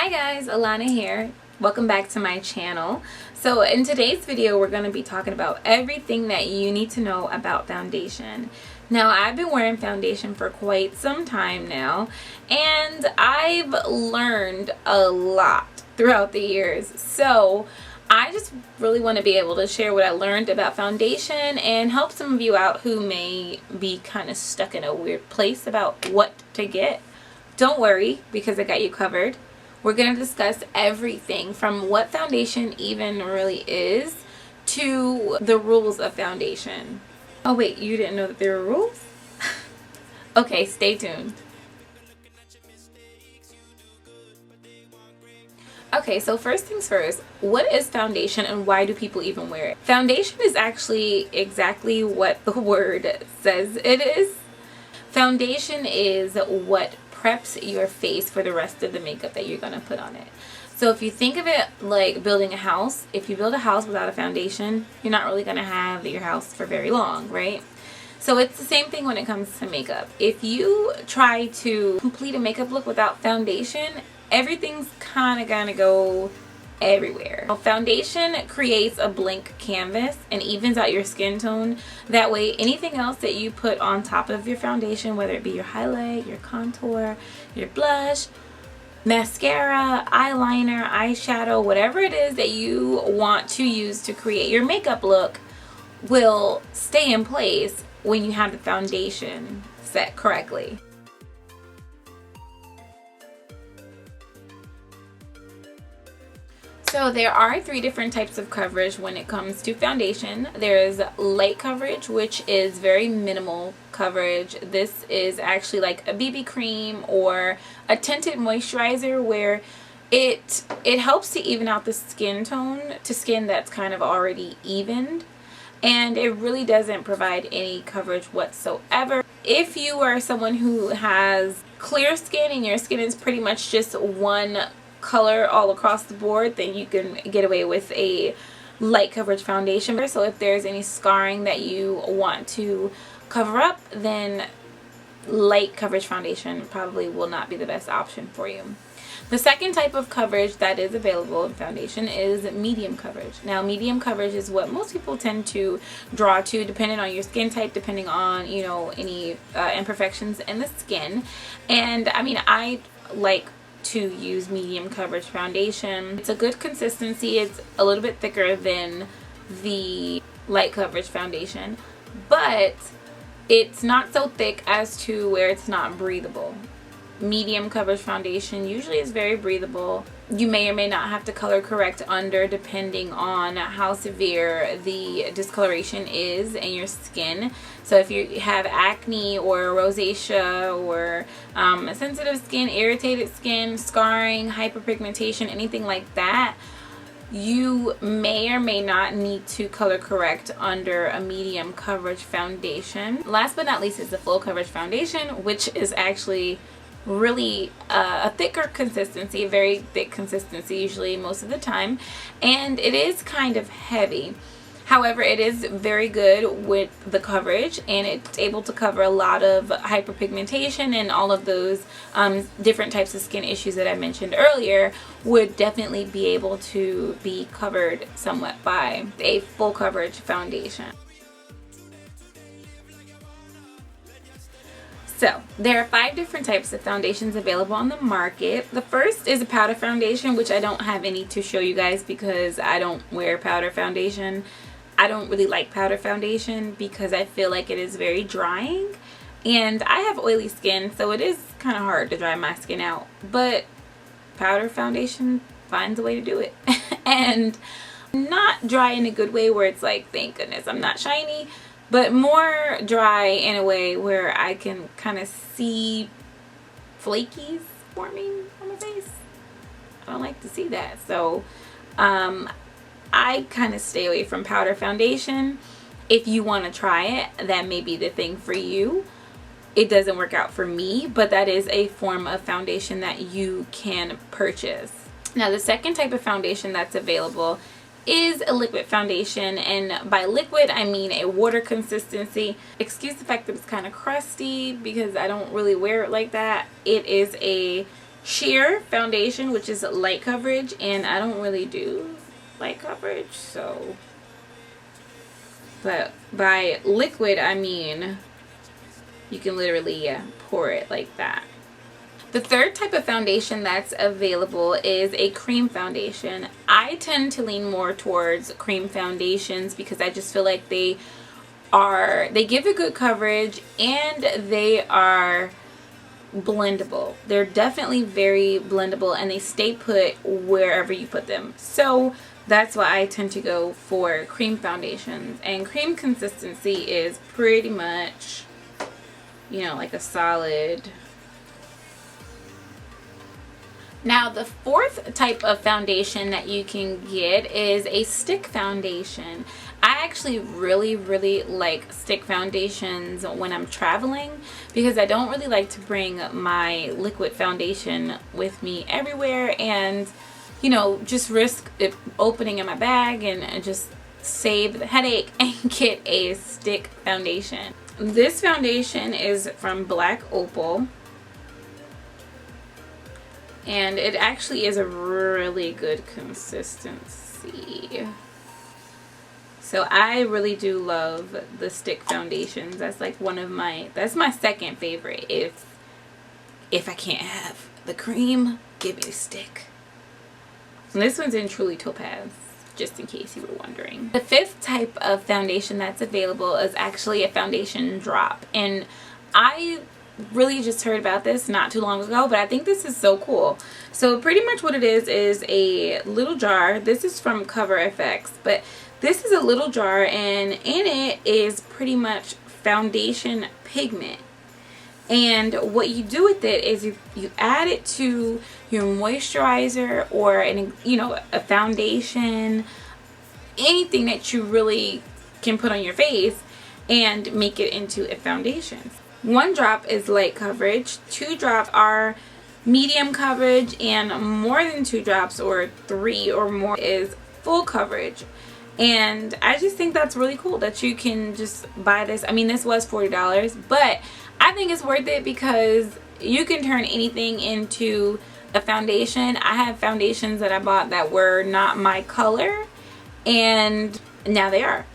Hi guys, Alana here. Welcome back to my channel. So in today's video we're going to be talking about everything that you need to know about foundation. Now I've been wearing foundation for quite some time now and I've learned a lot throughout the years. So I just really want to be able to share what I learned about foundation and help some of you out who may be kind of stuck in a weird place about what to get. Don't worry, because I got you covered. We're going to discuss everything from what foundation even really is to the rules of foundation. Oh wait, you didn't know that there were rules? Okay, stay tuned. Okay, so first things first, what is foundation and why do people even wear it? Foundation is actually exactly what the word says it is. Foundation is what preps your face for the rest of the makeup that you're going to put on it. So if you think of it like building a house, if you build a house without a foundation, you're not really going to have your house for very long, right? So it's the same thing when it comes to makeup. If you try to complete a makeup look without foundation, everything's kind of going to go everywhere. Foundation creates a blank canvas and evens out your skin tone. That way anything else that you put on top of your foundation, whether it be your highlight, your contour, your blush, mascara, eyeliner, eyeshadow, whatever it is that you want to use to create your makeup look, will stay in place when you have the foundation set correctly. So there are three different types of coverage when it comes to foundation. There's light coverage, which is very minimal coverage. This is actually like a BB cream or a tinted moisturizer where it helps to even out the skin tone to skin that's kind of already evened. And it really doesn't provide any coverage whatsoever. If you are someone who has clear skin and your skin is pretty much just one color all across the board, then you can get away with a light coverage foundation. So if there's any scarring that you want to cover up, then light coverage foundation probably will not be the best option for you. The second type of coverage that is available in foundation is medium coverage. Now medium coverage is what most people tend to draw to, depending on your skin type, depending on, you know, any imperfections in the skin. And I mean, I like to use medium coverage foundation. It's a good consistency. It's a little bit thicker than the light coverage foundation, but it's not so thick as to where it's not breathable. Medium coverage foundation usually is very breathable. You may or may not have to color correct under, depending on how severe the discoloration is in your skin. So if you have acne or rosacea or sensitive skin, irritated skin, scarring, hyperpigmentation, anything like that, you may or may not need to color correct under a medium coverage foundation. Last but not least is the full coverage foundation, which is actually really a thicker consistency, a very thick consistency usually most of the time, and it is kind of heavy. However, it is very good with the coverage and it's able to cover a lot of hyperpigmentation, and all of those different types of skin issues that I mentioned earlier would definitely be able to be covered somewhat by a full coverage foundation. So there are 5 different types of foundations available on the market. The first is a powder foundation, which I don't have any to show you guys because I don't wear powder foundation. I don't really like powder foundation because I feel like it is very drying, and I have oily skin, so it is kind of hard to dry my skin out, but powder foundation finds a way to do it. And not dry in a good way where it's like, thank goodness I'm not shiny, but more dry in a way where I can kind of see flakies forming on my face. I don't like to see that. So I kind of stay away from powder foundation. If you want to try it, that may be the thing for you. It doesn't work out for me, but that is a form of foundation that you can purchase. Now the second type of foundation that's available is a liquid foundation, and by liquid I mean a water consistency. Excuse the fact that it's kind of crusty because I don't really wear it like that. It is a sheer foundation, which is light coverage, and I don't really do light coverage, so. But by liquid, I mean you can literally pour it like that. The third type of foundation that's available is a cream foundation. I tend to lean more towards cream foundations because I just feel like they give a good coverage and they are blendable. They're definitely very blendable and they stay put wherever you put them. So that's why I tend to go for cream foundations. And cream consistency is pretty much, you know, like a solid. Now the fourth type of foundation that you can get is a stick foundation. I actually really like stick foundations when I'm traveling because I don't really like to bring my liquid foundation with me everywhere and, you know, just risk it opening in my bag and just save the headache and get a stick foundation. This foundation is from Black Opal. And it actually is a really good consistency. So I really do love the stick foundations. That's like that's my second favorite. If I can't have the cream, give me the stick. And this one's in Truly Topaz, just in case you were wondering. The fifth type of foundation that's available is actually a foundation drop. And I really just heard about this not too long ago, but I think this is so cool. So pretty much what it is a little jar. This is from Cover FX, but this is a little jar and in it is pretty much foundation pigment. And what you do with it is you add it to your moisturizer or a foundation, anything that you really can put on your face and make it into a foundation. 1 drop is light coverage, 2 drops are medium coverage, and more than 2 drops or 3 or more is full coverage. And I just think that's really cool that you can just buy this. I mean, this was $40, but I think it's worth it because you can turn anything into a foundation. I have foundations that I bought that were not my color, and now they are.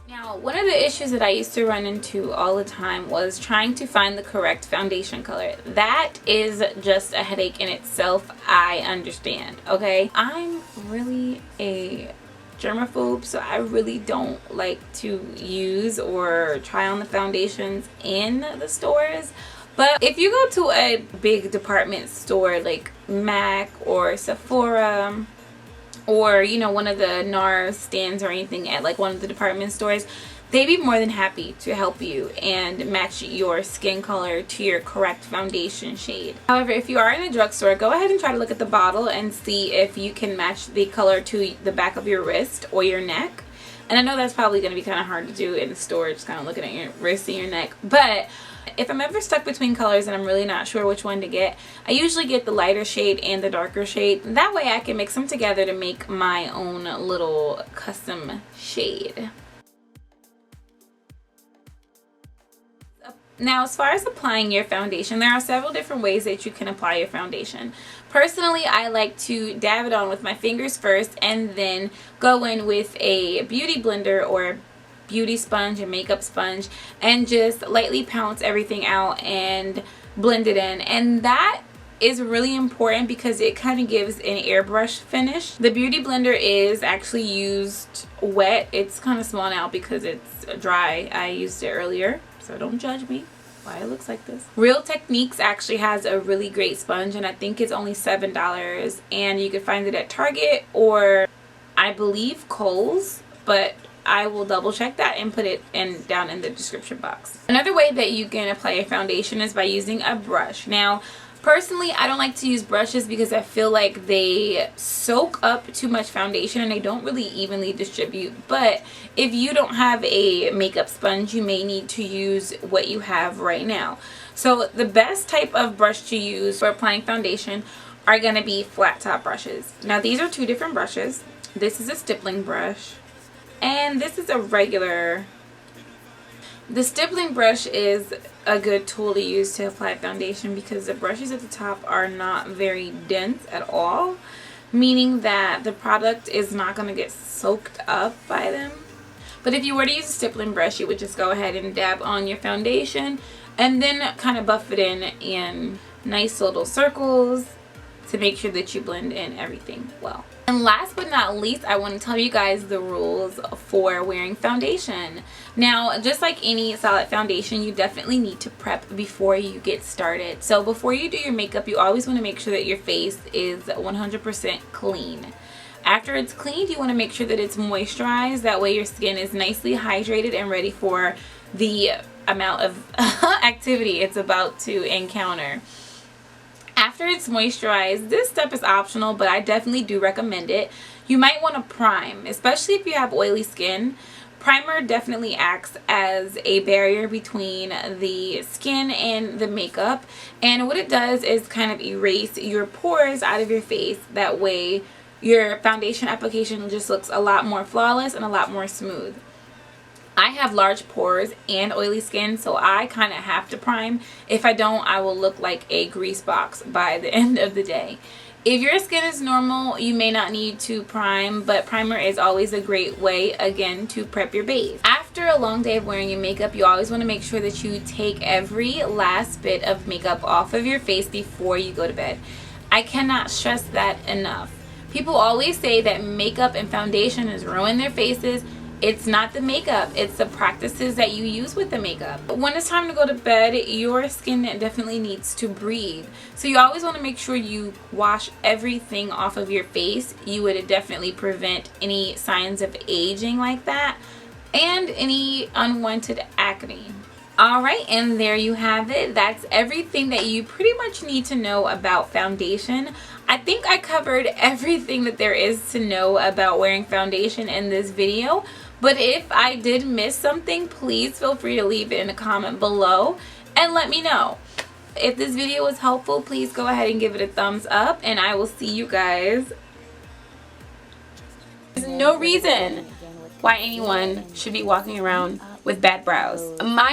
Now, one of the issues that I used to run into all the time was trying to find the correct foundation color. That is just a headache in itself. I understand, okay? I'm really a germaphobe, so I really don't like to use or try on the foundations in the stores. But if you go to a big department store like MAC or Sephora, or one of the NARS stands or anything at like one of the department stores, they'd be more than happy to help you and match your skin color to your correct foundation shade. However, if you are in a drugstore, go ahead and try to look at the bottle and see if you can match the color to the back of your wrist or your neck. And I know that's probably going to be kind of hard to do in the store, just kind of looking at your wrist and your neck, but if I'm ever stuck between colors and I'm really not sure which one to get, I usually get the lighter shade and the darker shade. That way I can mix them together to make my own little custom shade. Now, as far as applying your foundation, there are several different ways that you can apply your foundation. Personally, I like to dab it on with my fingers first and then go in with a beauty blender or beauty sponge and makeup sponge and just lightly pounce everything out and blend it in. And that is really important because it kind of gives an airbrush finish. The beauty blender is actually used wet. It's kind of small now because it's dry. I used it earlier, so don't judge me why it looks like this. Real Techniques actually has a really great sponge and I think it's only $7, and you can find it at Target or I believe Kohl's, but I will double check that and put it down in the description box. Another way that you can apply a foundation is by using a brush. Now, personally, I don't like to use brushes because I feel like they soak up too much foundation and they don't really evenly distribute. But if you don't have a makeup sponge, you may need to use what you have right now. So the best type of brush to use for applying foundation are going to be flat top brushes. Now, these are 2 different brushes. This is a stippling brush and this is a regular. The stippling brush is a good tool to use to apply foundation because the brushes at the top are not very dense at all, meaning that the product is not going to get soaked up by them. But if you were to use a stippling brush, you would just go ahead and dab on your foundation and then kind of buff it in nice little circles to make sure that you blend in everything well. And last but not least, I want to tell you guys the rules for wearing foundation. Now, just like any solid foundation, you definitely need to prep before you get started. So before you do your makeup, you always want to make sure that your face is 100% clean. After it's cleaned, you want to make sure that it's moisturized. That way your skin is nicely hydrated and ready for the amount of activity it's about to encounter. After it's moisturized, this step is optional, but I definitely do recommend it. You might want to prime, especially if you have oily skin. Primer definitely acts as a barrier between the skin and the makeup, and what it does is kind of erase your pores out of your face. That way your foundation application just looks a lot more flawless and a lot more smooth. I have large pores and oily skin, so I kind of have to prime. If I don't, I will look like a grease box by the end of the day. If your skin is normal, you may not need to prime, but primer is always a great way, again, to prep your base. After a long day of wearing your makeup, you always want to make sure that you take every last bit of makeup off of your face before you go to bed. I cannot stress that enough. People always say that makeup and foundation has ruined their faces. It's not the makeup, it's the practices that you use with the makeup. When it's time to go to bed, your skin definitely needs to breathe. So you always want to make sure you wash everything off of your face. You would definitely prevent any signs of aging like that and any unwanted acne. Alright, and there you have it. That's everything that you pretty much need to know about foundation. I think I covered everything that there is to know about wearing foundation in this video. But if I did miss something, please feel free to leave it in a comment below and let me know. If this video was helpful, please go ahead and give it a thumbs up, and I will see you guys. There's no reason why anyone should be walking around with bad brows. My